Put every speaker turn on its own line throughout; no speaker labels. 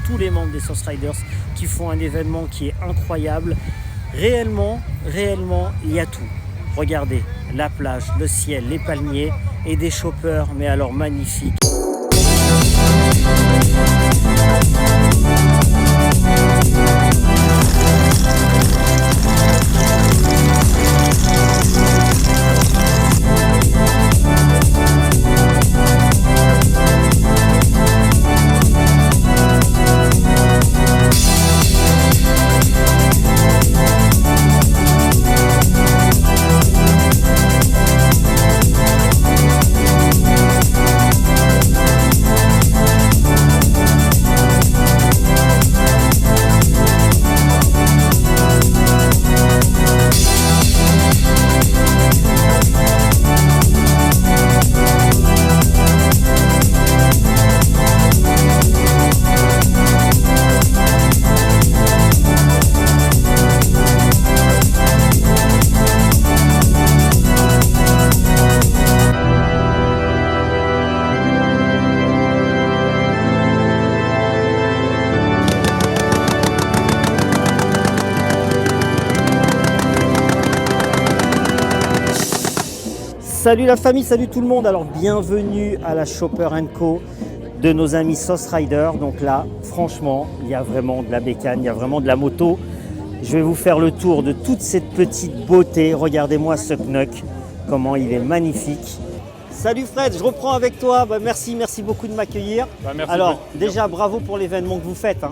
tous les membres des Sauce Riders qui font un événement qui est incroyable. Réellement, il y a tout. Regardez, la plage, le ciel, les palmiers et des choppers, mais alors magnifiques. Salut la famille, salut tout le monde. Alors bienvenue à la Chopper & Co de nos amis Sauce Rider. Donc là, franchement, il y a vraiment de la bécane, il y a vraiment de la moto. Je vais vous faire le tour de toute cette petite beauté. Regardez-moi ce pneu, comment il est magnifique. Salut Fred, je reprends avec toi. Merci beaucoup de m'accueillir. Alors déjà, bravo pour l'événement que vous faites.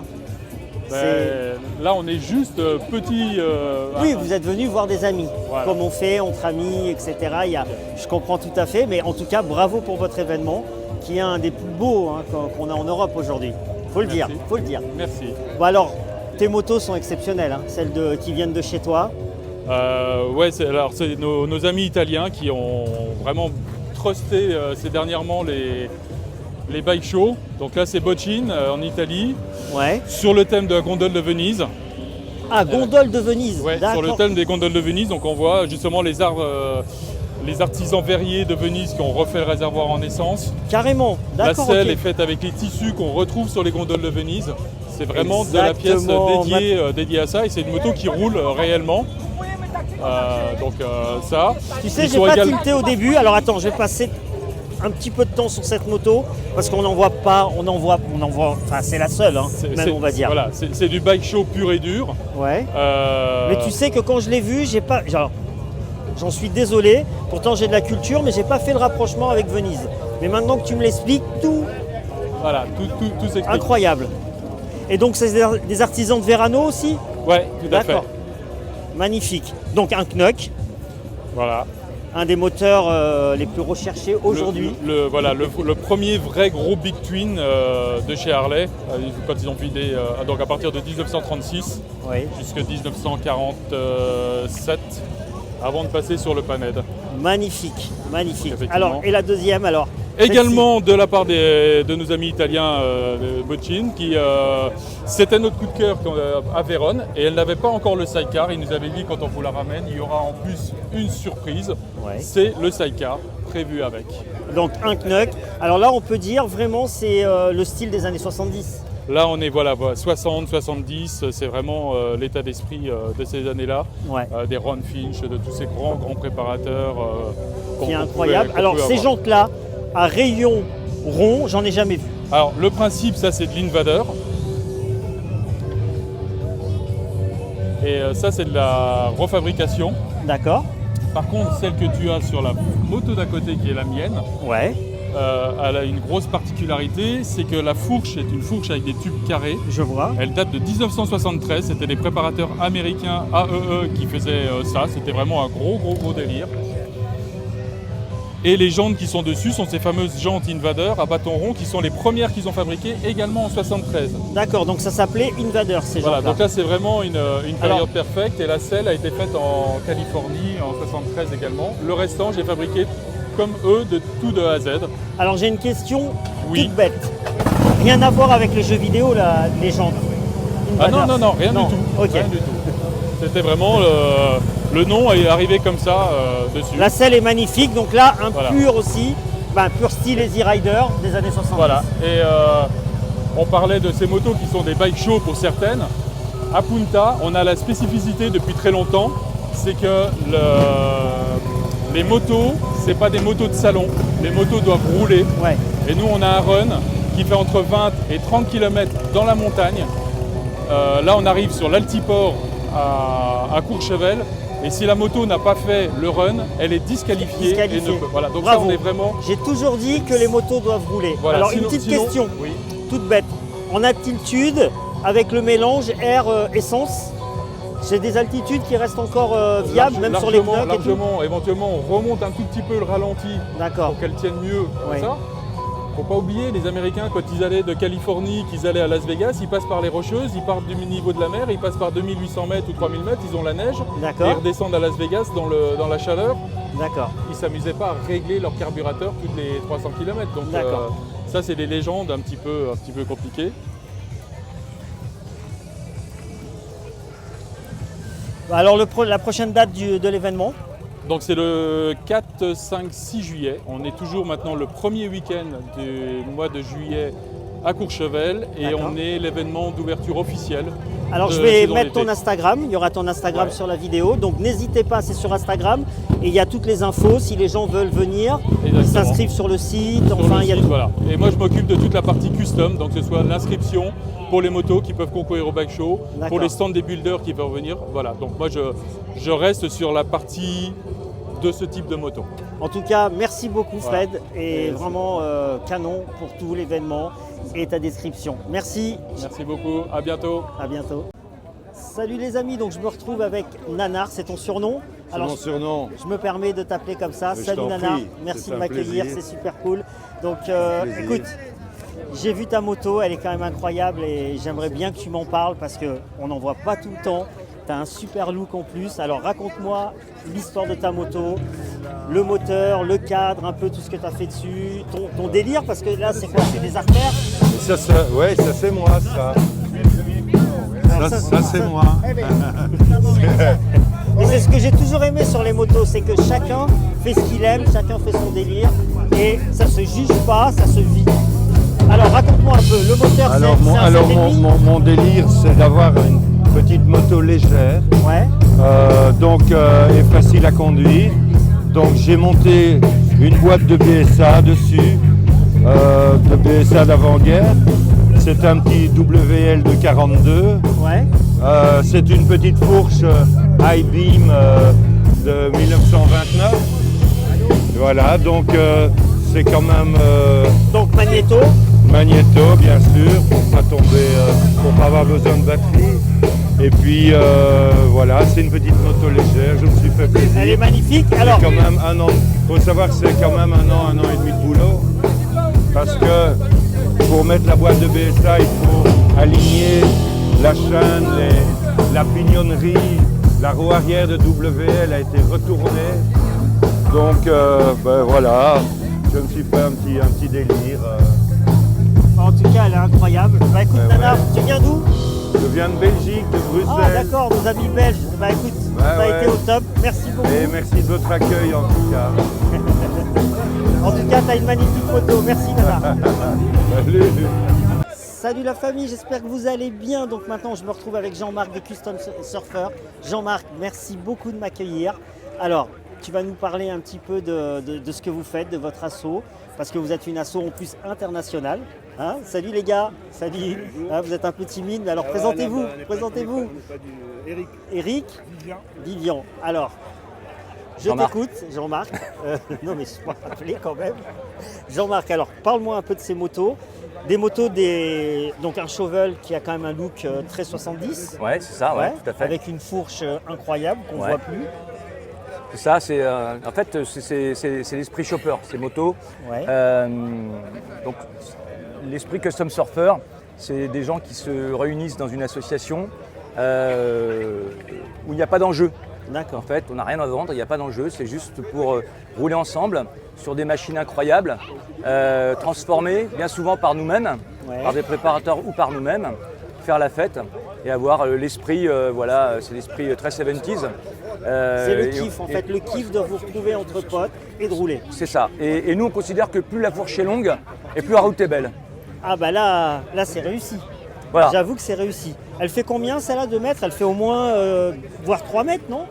Là, on est juste petit.
Oui, vous êtes venu voir des amis, voilà. Comme on fait entre amis, etc. Je comprends tout à fait, mais en tout cas, bravo pour votre événement, qui est un des plus beaux qu'on a en Europe aujourd'hui. Faut le dire.
Merci.
Bon alors, tes motos sont exceptionnelles, celles qui viennent de chez toi.
Ouais, c'est nos amis italiens qui ont vraiment trusté ces dernièrement les bike shows. Donc là, c'est Bochin en Italie, sur le thème de la gondole de Venise.
Ah, gondole de Venise.
Ouais, sur le thème des gondoles de Venise. Donc on voit justement les artisans verriers de Venise qui ont refait le réservoir en essence.
Carrément, d'accord.
La selle est faite avec les tissus qu'on retrouve sur les gondoles de Venise. C'est vraiment de la pièce dédiée à ça et c'est une moto qui roule réellement. Ça.
Tu sais, j'ai pas tilté au début. Alors attends, je vais passer un petit peu de temps sur cette moto parce qu'on n'en voit pas, enfin c'est la seule, on va dire.
Voilà, c'est du bike show pur et dur.
Ouais. Mais tu sais que quand je l'ai vu, j'en suis désolé, pourtant j'ai de la culture, mais j'ai pas fait le rapprochement avec Venise. Mais maintenant que tu me l'expliques, tout
s'explique.
Incroyable. Et donc c'est des artisans de Verano aussi?
Ouais, tout à fait.
Magnifique. Donc un Knuck.
Voilà.
Un des moteurs les plus recherchés aujourd'hui.
Le premier vrai gros Big Twin de chez Harley, quand ils ont vidé donc à partir de 1936 jusqu'à 1947, avant de passer sur le Panhead.
Magnifique. Alors, et la deuxième alors?
Également de la part de nos amis italiens Bochin, c'était notre coup de cœur à Vérone et elle n'avait pas encore le sidecar. Ils nous avaient dit quand on vous la ramène, il y aura en plus une surprise, c'est le sidecar prévu avec.
Donc un Knuck. Alors là on peut dire vraiment c'est le style des années 70.
Là on est 60, 70, c'est vraiment l'état d'esprit de ces années-là, des Ron Finch, de tous ces grands préparateurs.
Qui est incroyable. Alors ces jantes-là, à rayon rond, j'en ai jamais vu.
Alors le principe, ça c'est de l'Invader. Et ça c'est de la refabrication.
D'accord.
Par contre, celle que tu as sur la moto d'à côté qui est la mienne, elle a une grosse particularité, c'est que la fourche est une fourche avec des tubes carrés.
Je vois.
Elle date de 1973, c'était des préparateurs américains AEE qui faisaient ça, c'était vraiment un gros délire. Et les jantes qui sont dessus sont ces fameuses jantes Invader à bâton rond qui sont les premières qu'ils ont fabriquées également en 73.
D'accord, donc ça s'appelait Invader ces jantes-là.
Donc là c'est vraiment une période perfecte et la selle a été faite en Californie en 73 également. Le restant j'ai fabriqué comme eux de tout de A à Z.
Alors j'ai une question toute bête. Rien à voir avec les jeux vidéo les jantes
Invader. Ah non, rien du tout.
Okay.
Rien du tout. C'était vraiment le nom est arrivé comme ça dessus.
La selle est magnifique, donc là un pur aussi, pur style Easy Rider des années 70.
Voilà. Et On parlait de ces motos qui sont des bike show pour certaines. À Punta, on a la spécificité depuis très longtemps, c'est que les motos, ce n'est pas des motos de salon. Les motos doivent rouler.
Ouais.
Et nous, on a un run qui fait entre 20 et 30 km dans la montagne. Là, on arrive sur l'Altiport à Courchevel. Et si la moto n'a pas fait le run, elle est disqualifiée. Et ne peut. Voilà. Donc
bravo.
ça, on est vraiment...
J'ai toujours dit que les motos doivent rouler.
Voilà.
Alors, une petite question,
oui.
toute bête. En altitude, avec le mélange air-essence, c'est des altitudes qui restent encore viables, même sur les pneus et tout.
Largement, éventuellement, on remonte un tout petit peu le ralenti pour qu'elle tienne mieux.
Ouais.
Ça. Faut pas oublier, les Américains, quand ils allaient de Californie, qu'ils allaient à Las Vegas, ils passent par les Rocheuses, ils partent du niveau de la mer, ils passent par 2800 mètres ou 3000 mètres, ils ont la neige, et ils redescendent à Las Vegas dans la chaleur.
D'accord.
Ils ne s'amusaient pas à régler leur carburateur toutes les 300 km. Donc ça, c'est des légendes un petit peu compliquées.
Alors la prochaine date de l'événement?
Donc c'est le 4, 5, 6 juillet. On est toujours maintenant le premier week-end du mois de juillet à Courchevel et on est l'événement d'ouverture officielle.
Alors je vais mettre ton Instagram, il y aura ton Instagram sur la vidéo, donc n'hésitez pas, c'est sur Instagram et il y a toutes les infos si les gens veulent venir, ils s'inscrivent sur le site, il y a tout.
Voilà. Et moi je m'occupe de toute la partie custom, donc que ce soit l'inscription pour les motos qui peuvent concourir au bike show, pour les stands des builders qui peuvent venir. Voilà, donc moi je reste sur la partie de ce type de moto.
En tout cas, merci beaucoup Fred et vraiment canon pour tout l'événement et ta description. Merci.
Merci beaucoup, à bientôt.
À bientôt. Salut les amis, donc je me retrouve avec Nanar, c'est ton surnom?
C'est mon surnom.
Je me permets de t'appeler comme ça.
Mais
salut Nanar, merci de m'accueillir, c'est super cool. Donc écoute, j'ai vu ta moto, elle est quand même incroyable et j'aimerais bien que tu m'en parles parce qu'on n'en voit pas tout le temps. Tu as un super look en plus. Alors raconte-moi l'histoire de ta moto, le moteur, le cadre, un peu tout ce que tu as fait dessus, ton délire, parce que là c'est quoi? C'est des artères?
Ça c'est moi ça. Ça c'est moi.
Et c'est ce que j'ai toujours aimé sur les motos, c'est que chacun fait ce qu'il aime, chacun fait son délire et ça se juge pas, ça se vit. Alors raconte-moi un peu, le moteur c'est
mon délire c'est d'avoir une petite moto légère, et facile à conduire. Donc j'ai monté une boîte de BSA dessus, de BSA d'avant-guerre. C'est un petit WL de 42. C'est une petite fourche high beam de 1929. Voilà, donc c'est quand même...
donc magnéto.
Magnéto, bien sûr, pour pas tomber, pour pas avoir besoin de batterie. Et puis voilà, c'est une petite moto légère, je me suis fait plaisir.
Elle est magnifique. Alors,
quand même un an. Il faut savoir que c'est quand même un an et demi de boulot. Parce que pour mettre la boîte de BSA, il faut aligner la chaîne, la pignonnerie, la roue arrière de WL a été retournée. Donc voilà, je me suis fait un petit délire.
En tout cas, elle est incroyable. Bah écoute, Nana, tu viens d'où?
Je viens de Belgique, de Bruxelles.
Ah d'accord, nos amis belges. Bah écoute, ça a été au top. Merci beaucoup.
Et merci de votre accueil en tout cas.
En tout cas, tu as une magnifique photo. Merci Nana.
Salut.
Salut la famille, j'espère que vous allez bien. Donc maintenant, je me retrouve avec Jean-Marc des Custom Surfer. Jean-Marc, merci beaucoup de m'accueillir. Alors, tu vas nous parler un petit peu de ce que vous faites, de votre asso, parce que vous êtes une asso en plus internationale. Hein, salut les gars, salut. Ah, vous êtes un peu timide, mais alors présentez-vous. Présentez-vous. Eric. Vivian. Alors, je t'écoute, Jean-Marc. Non mais je dois rappeler quand même. Jean-Marc, alors parle-moi un peu de ces motos. Des motos, donc un Chauvel qui a quand même un look très 70.
Ouais, c'est ça, tout à fait.
Avec une fourche incroyable qu'on ne voit plus.
C'est ça, en fait c'est l'esprit shopper, ces motos. Donc l'esprit Custom Surfer, c'est des gens qui se réunissent dans une association où il n'y a pas d'enjeu.
D'accord.
En fait, on n'a rien à vendre, il n'y a pas d'enjeu, c'est juste pour rouler ensemble sur des machines incroyables, transformées bien souvent par nous-mêmes, par des préparateurs ou par nous-mêmes, faire la fête et avoir l'esprit, c'est l'esprit très 70s.
C'est le kiff en fait, le kiff de vous retrouver entre potes et de rouler.
C'est ça. Et nous on considère que plus la fourche est longue et plus la route est belle.
Ah bah là c'est réussi.
Voilà.
J'avoue que c'est réussi. Elle fait combien celle-là, 2 mètres? Elle fait au moins, voire 3 mètres, non?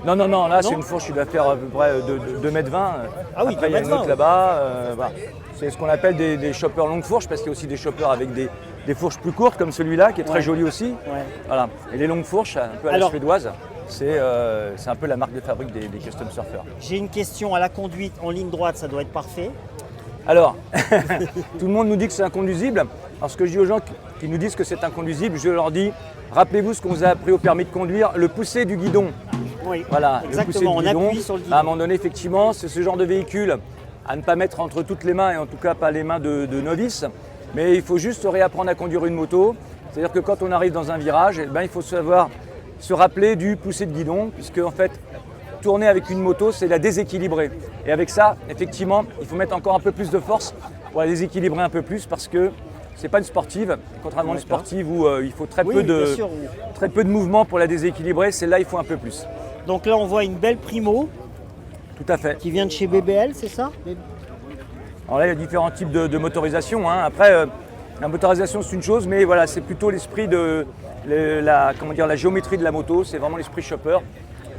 Non, là
Non,
c'est une fourche qui doit faire à peu près 2,20 m.
Ah oui,
Après, il y a
2,20
une
m,
autre
ouais.
là-bas. Voilà. C'est ce qu'on appelle des choppers longue fourche, parce qu'il y a aussi des choppers avec des fourches plus courtes, comme celui-là, qui est très
Ouais.
joli aussi.
Ouais.
Voilà. Et les longues fourches, un peu à la
Alors-
suédoise, c'est un peu la marque de fabrique des custom surfers.
J'ai une question à la conduite en ligne droite, ça doit être parfait.
Alors, tout le monde nous dit que c'est inconduisible. Alors, ce que je dis aux gens qui nous disent que c'est inconduisible, je leur dis, rappelez-vous ce qu'on vous a appris au permis de conduire, le pousser du guidon.
Oui,
Voilà, le pousser
exactement,
du
on
guidon.
appuie sur le guidon.
À un moment donné, effectivement, c'est ce genre de véhicule à ne pas mettre entre toutes les mains, et en tout cas pas les mains de novices. Mais il faut juste réapprendre à conduire une moto. C'est-à-dire que quand on arrive dans un virage, eh ben, il faut savoir se rappeler du pousser de guidon, puisque en fait, tourner avec une moto, c'est la déséquilibrer. Et avec ça, effectivement, il faut mettre encore un peu plus de force pour la déséquilibrer un peu plus, parce que c'est pas une sportive, contrairement à une
D'accord.
sportive où il faut très
Oui,
peu
bien
de
sûr.
très peu de mouvement pour la déséquilibrer. Celle-là, il faut un peu plus.
Donc là, on voit une belle Primo
Tout à fait.
qui vient de chez BBL, c'est ça?
Alors là, il y a différents types de motorisation, hein. Après, la motorisation, c'est une chose, mais voilà, c'est plutôt l'esprit de la géométrie de la moto. C'est vraiment l'esprit chopper.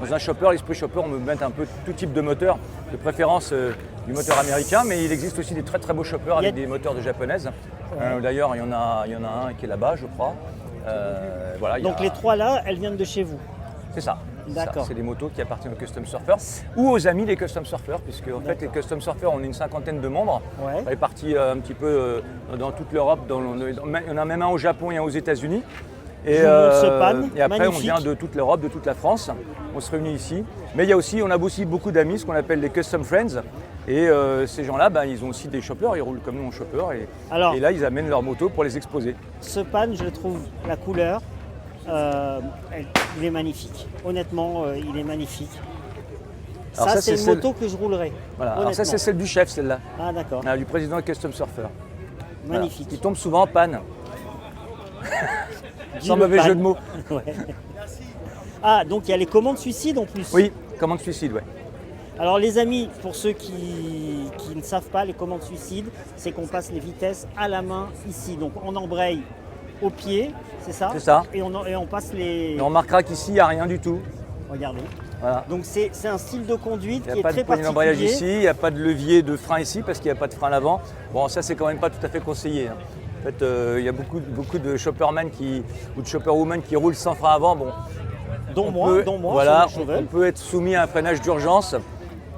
Dans un chopper, l'esprit chopper, on peut mettre un peu tout type de moteur, de préférence du moteur américain, mais il existe aussi des très très beaux choppers avec des moteurs de japonaises. D'ailleurs, il y en a un qui est là-bas, je crois. Voilà,
Donc les 3 là, elles viennent de chez vous.
C'est ça.
D'accord.
C'est des motos qui appartiennent aux custom surfers ou aux amis des custom surfers, puisque en fait les custom surfers, on est une 50aine de membres,
Ouais.
répartis un petit peu dans toute l'Europe. Il y en a même un au Japon et un aux États-Unis. Et,
Je vous montre ce pan,
et après,
magnifique.
on vient de toute l'Europe, de toute la France. On se réunit ici. Mais on a aussi beaucoup d'amis, ce qu'on appelle les custom friends. Et ces gens-là, ils ont aussi des choppers, ils roulent comme nous en chopper.
Alors-
Et là, ils amènent leurs motos pour les exposer.
Ce pan, je le trouve, la couleur, il est magnifique. Honnêtement, il est magnifique.
Alors
Ça,
ça,
c'est une
c'est celle-
moto que je roulerai.
Voilà. Alors ça,
honnêtement.
c'est celle du chef, celle-là.
Ah d'accord,
Du président de Custom Surfer. Voilà.
magnifique.
Qui tombe souvent en panne.
Dis
Sans
le
mauvais
pan.
jeu de mots.
Ouais. Ah, donc il y a les commandes suicide en plus.
Oui, commande suicide, ouais.
Alors les amis, pour ceux qui ne savent pas, les commandes suicide, c'est qu'on passe les vitesses à la main ici. Donc on embraye au pied, c'est ça?
C'est ça.
Et on passe les...
Et on remarquera qu'ici, il n'y a rien du tout.
Regardez.
Voilà.
Donc c'est un style de conduite
Il
qui
n'y
est
a pas
très
de poignée d'embrayage
particulier.
ici, il n'y a pas de levier de frein ici parce qu'il n'y a pas de frein à l'avant. Bon, ça, c'est quand même pas tout à fait conseillé, hein. En fait, il y a beaucoup de shoppermen ou de shopperwomen qui roulent sans frein avant. Bon,
Dont moi,
voilà,
sur le
on
cheval.
peut être soumis à un freinage d'urgence.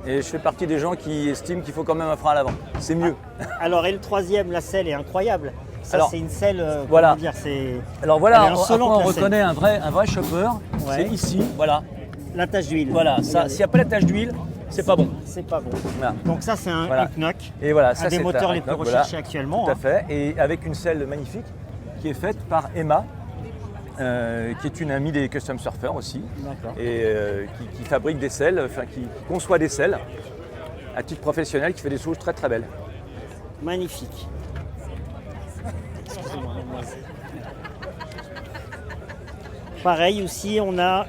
Et je fais partie des gens qui estiment qu'il faut quand même un frein à l'avant. C'est mieux.
Alors et le troisième, la selle est incroyable. Ça
Alors,
c'est une selle,
voilà.
comment dire, c'est
Alors voilà,
Elle est insolente,
on
la
reconnaît un vrai chopper.
Ouais.
C'est ici, voilà.
la tache d'huile.
Voilà, ça,
Regardez.
s'il n'y a pas la tache d'huile, c'est pas bon.
C'est pas bon.
Voilà.
Donc ça c'est un
Voilà.
knock.
Et voilà, ça
Un des
c'est
moteurs les
un
plus
knock,
recherchés
voilà.
actuellement.
Tout à
hein.
fait, et avec une selle magnifique qui est faite par Emma, qui est une amie des custom surfers aussi,
D'accord.
et qui fabrique des selles, enfin qui conçoit des selles à titre professionnel, qui fait des choses très très belles.
Magnifique. Excusez-moi, mademoiselle. Pareil aussi, on a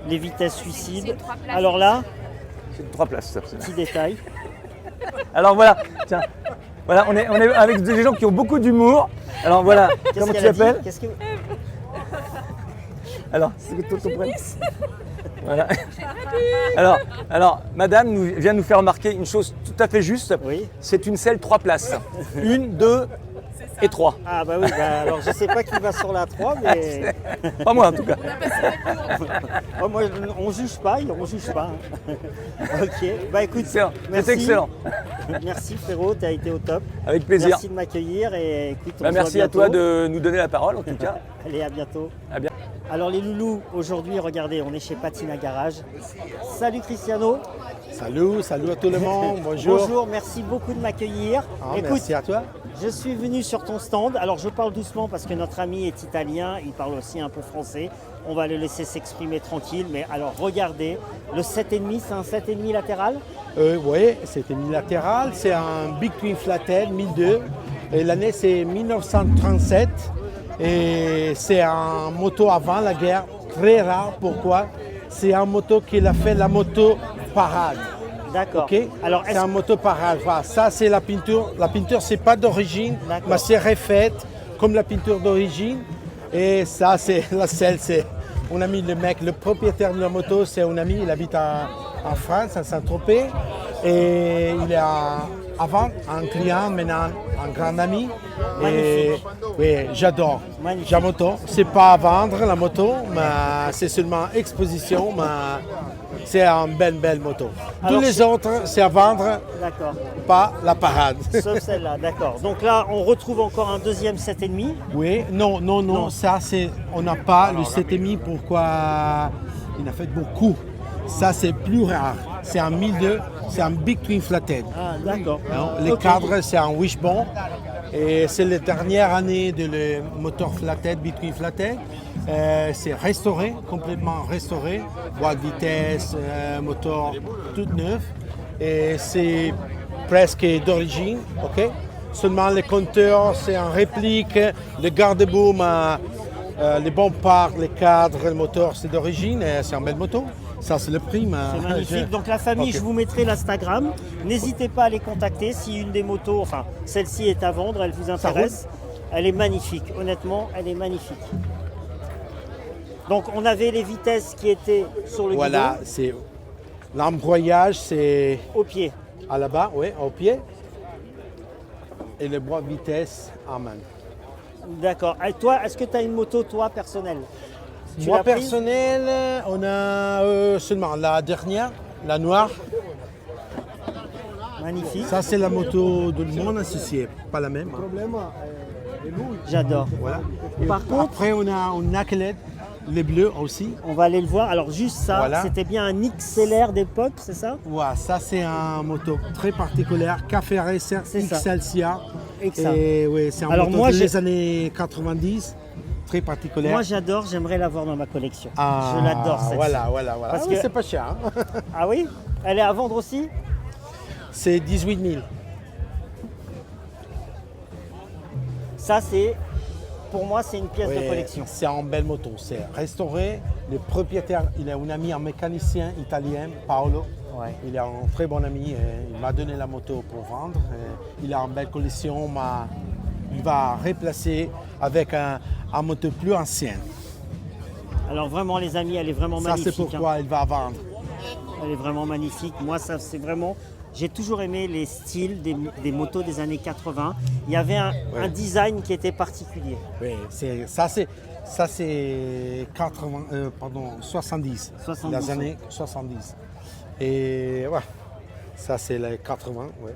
les vitesses suicides. Alors là,
C'est de 3 places. Ça.
petit détail.
Alors voilà, tiens, voilà, on est avec des gens qui ont beaucoup d'humour. Alors voilà,
Qu'est-ce
comment tu
qu'elle a dit
t'appelles?
Qu'est-ce que...
Alors, c'est que ton prénom. Voilà. Alors, madame vient nous faire remarquer une chose tout à fait juste.
Oui.
C'est une selle 3 places. 1, 2 et 3.
Ah bah oui, alors je sais pas qui va sur la 3, mais
Pas moi en tout cas.
oh, moi, on juge pas, hein. Ok, bah écoute,
Excellent.
merci.
C'est excellent.
Merci frérot, tu as été au top.
Avec plaisir.
Merci de m'accueillir et écoute, on se voit
Merci à toi
bientôt.
de nous donner la parole en tout cas.
Allez, à bientôt.
À bien.
Alors les loulous, aujourd'hui, regardez, on est chez Patina Garage. Salut Cristiano.
Salut à tout le monde, bonjour.
Bonjour, merci beaucoup de m'accueillir.
Ah,
Écoute,
merci à toi.
je suis venu sur ton stand. Alors je parle doucement parce que notre ami est italien, il parle aussi un peu français. On va le laisser s'exprimer tranquille. Mais alors regardez, le 7,5, c'est un 7,5 latéral.
Oui, c'est unilatéral, c'est un Big Twin Flathead 1002. Et l'année c'est 1937. Et c'est un moto avant la guerre, très rare. Pourquoi? C'est un moto qu'il a fait la moto parade.
D'accord.
Ok.
Alors,
C'est un moto par Alpha. Ça, c'est la peinture. La peinture, c'est pas d'origine,
D'accord.
mais c'est refaite comme la peinture d'origine. Et ça, c'est la selle. C'est on a mis le mec, le propriétaire de la moto, c'est un ami. Il habite en France, à Saint-Tropez, et il est à vendre, un client, maintenant un grand ami. Et
Magnifique.
oui, j'adore.
Magnifique.
La moto, c'est pas à vendre la moto, mais c'est seulement exposition, mais c'est une belle moto.
Alors,
Tous les autres, c'est à vendre,
D'accord.
pas la parade.
Sauf celle-là, d'accord. Donc là, on retrouve encore un deuxième 7,5.
Oui, non, ça c'est, on n'a pas le 7,5, pourquoi il a fait beaucoup. Ça c'est plus rare, c'est un 1002, c'est un Big Twin Flathead.
Ah, d'accord.
Non, les
Ok.
cadres, c'est un Wishbone. Et c'est la dernière année de le moteur Flathead, Big Twin Flathead. C'est restauré, complètement restauré. Boîte de vitesse, moteur tout neuf. Et c'est presque d'origine, ok? Seulement les compteurs, c'est en réplique. Le garde-boue, les bons parts, les cadres, le moteur, c'est d'origine. C'est une belle moto. Ça, c'est le prix.
C'est magnifique. Donc la famille,
Ok.
je vous mettrai l'Instagram. N'hésitez pas à les contacter si une des motos, enfin celle-ci est à vendre, elle vous intéresse. Elle est magnifique. Honnêtement, elle est magnifique. Donc on avait les vitesses qui étaient sur le
Voilà, c'est l'embroyage, c'est
guidon, au pied.
à là-bas, oui, au pied. Et le bois de vitesse en main.
D'accord. Et toi, est-ce que tu as une moto, toi, personnelle? Tu
Moi
l'as prise
personnel, on a seulement la dernière, la noire.
Magnifique.
Ça c'est la moto de mon associé, pas la même. hein.
J'adore.
Voilà.
Par contre,
Après on a une Naked, les bleus aussi.
on va aller le voir. Alors juste ça,
Voilà.
c'était bien un XLR d'époque, c'est ça?
Voilà, ça c'est un moto très particulier, Café Racer
C'est ça.
Excelsia.
Exa.
Et oui, c'est un
Alors,
moto
moi,
des
j'ai-
années 90, très particulier.
Moi j'adore, j'aimerais l'avoir dans ma collection.
Ah,
Je l'adore cette.
Voilà.
Parce
Ah oui,
que-
c'est pas cher. hein.
Ah oui? Elle est à vendre aussi?
C'est 18 000.
Ça c'est, pour moi c'est une pièce de
Oui,
collection.
c'est une belle moto. C'est restauré. Le propriétaire, il a un ami, un mécanicien italien, Paolo.
Ouais.
Il est un très bon ami. Il m'a donné la moto pour vendre. Il a une belle collection. Mais il va remplacer avec un moto plus ancien.
Alors vraiment les amis, elle est vraiment
Ça,
magnifique.
c'est pourquoi il va vendre.
Elle est vraiment magnifique. Moi, ça, c'est vraiment. J'ai toujours aimé les styles des motos des années 80. Il y avait un design qui était particulier.
Oui, ça c'est 70.
70.
Les années 70. Et ouais, ça c'est les 80. Ouais.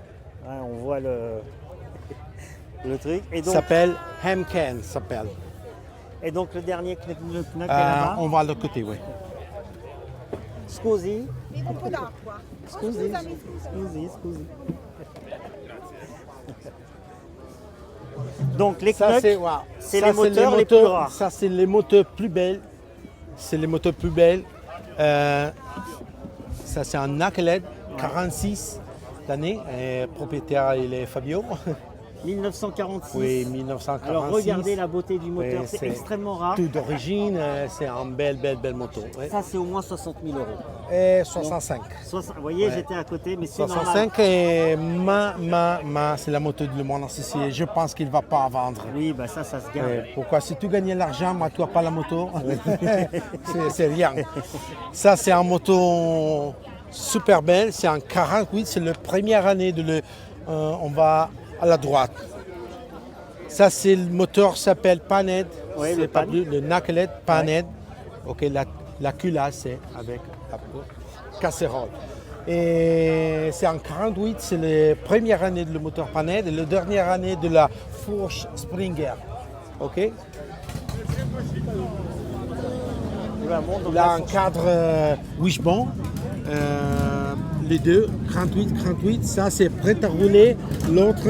Ouais, on voit le truc. Et
Ça
donc,
s'appelle Hemken, s'appelle.
le dernier knack est là-bas.
On va de l'autre côté, oui.
Scusi.
Un po' d'acqua.
Scusi.
Scusami, scusa.
Scusi. Donc les
Ça
Knuck,
c'est ouais.
c'est
Ça,
les moteurs les plus rares.
Ça c'est les moteurs plus belles. C'est les moteurs plus belles. Ça c'est un Naked 46 d'année. Propriétaire il est Fabio.
1946.
Oui, 1946.
Alors regardez la beauté du moteur,
Oui,
c'est extrêmement rare.
Tout d'origine, c'est un belle moto. Ouais.
Ça c'est au moins 60 000 euros.
Et 65.
Vous voyez,
Ouais.
j'étais à côté, mais c'est normal.
65 et c'est la moto de mon associé. Je pense qu'il ne va pas vendre.
Oui, bah ça se garde.
Pourquoi? Si tu gagnais l'argent, moi tu n'as pas la moto, c'est rien. Ça, c'est une moto super belle. C'est un 48. C'est la première année on va à la droite. Ça, c'est le moteur s'appelle Panhead.
Oui,
C'est
le
pas
pan.
plus le Naked Panhead. Ok, la culasse, c'est avec la casserole. Et c'est en 48, c'est la première année de le moteur Panhead et la dernière année de la fourche Springer. Ok. Il a un cadre Wishbone. Les deux, 38, ça c'est prêt à rouler, l'autre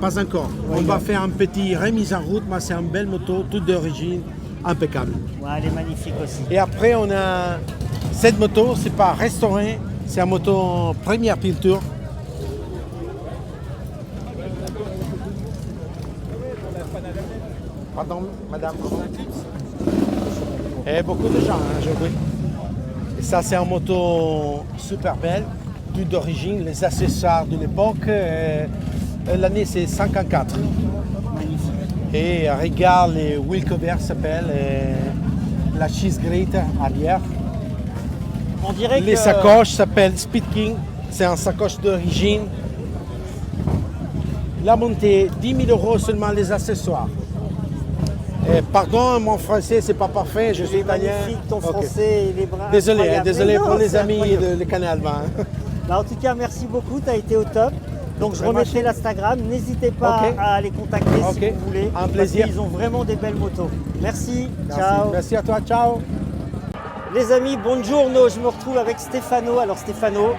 pas encore. On va faire un petit remise en route, mais c'est une belle moto, toute d'origine, impeccable.
Ouais, elle est magnifique aussi.
Et après on a cette moto, c'est pas restauré, c'est une moto première peinture. Pardon, madame. Et beaucoup de gens, hein, je vois. Et ça, c'est une moto super belle. plus d'origine, les accessoires de l'époque. L'année c'est 54. Et regarde les wheel covers s'appelle, la cheese grate arrière.
On dirait
Les
que
sacoches s'appellent Speed King, c'est un sacoche d'origine. La montée, 10 000 € seulement les accessoires. Pardon, mon français c'est pas parfait, je suis
c'est
italien.
magnifique ton
Ok.
français et les bras.
Désolé,
incroyables.
désolé
Mais non,
pour les
c'est
amis
incroyable.
de Canal 20.
Bah, en tout cas, merci beaucoup, tu as été au top. Donc je
Vraiment,
remettrai l'Instagram, n'hésitez pas
Ok.
à les contacter
Ok.
si vous voulez.
Un plaisir.
Parce qu'ils ont vraiment des belles motos. Merci,
Merci.
ciao.
Merci à toi, ciao.
Les amis, buongiorno, je me retrouve avec Stefano. Alors Stefano,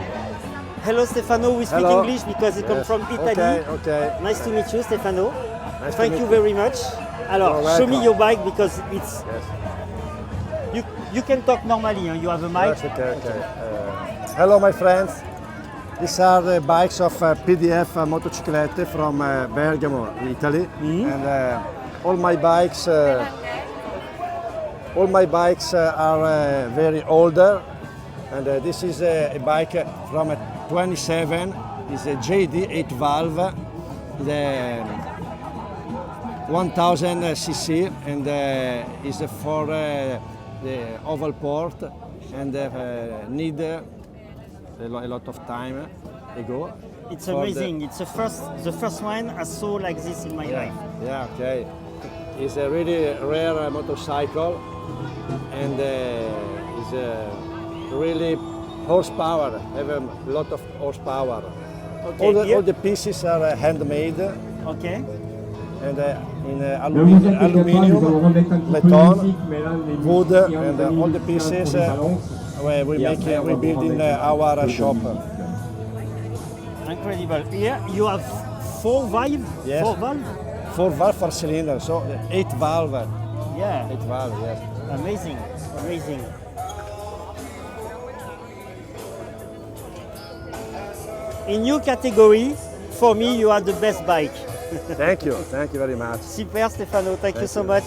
hello Stefano, we speak
Hello.
English because you come
Yes.
from Italy.
Okay.
Nice to meet you, Stefano.
Nice to
Thank
meet
you
you.
very much. Alors,
You're
show me
welcome.
your bike because it's...
Yes.
You can talk normally, you have a mic.
Yes, okay. Hello, my friends. These are the bikes of PDF Motociclette from Bergamo, Italy, and all my bikes are very older. And this is a bike from 27. It's a JD 8 valve, the 1000 cc, and is for the oval port, and need a lot of time ago.
It's
for
amazing. It's the first one I saw like this in my life.
Yeah, okay. It's a really rare motorcycle, and is really horsepower. Have a lot of horsepower.
Okay,
All the pieces are handmade,
Okay.
and in aluminium, beton, wood, and all the pieces we build in our shop.
Incredible. Here you have 4 valve.
Yes.
4 valve.
4 valve, 4 cylinder, so 8 valve.
Yeah.
8 valve, yes.
Amazing. Amazing. In your category, for me, you are the best bike.
Thank you very much.
Super, Stefano. Thank you
Thank
so
you.
much.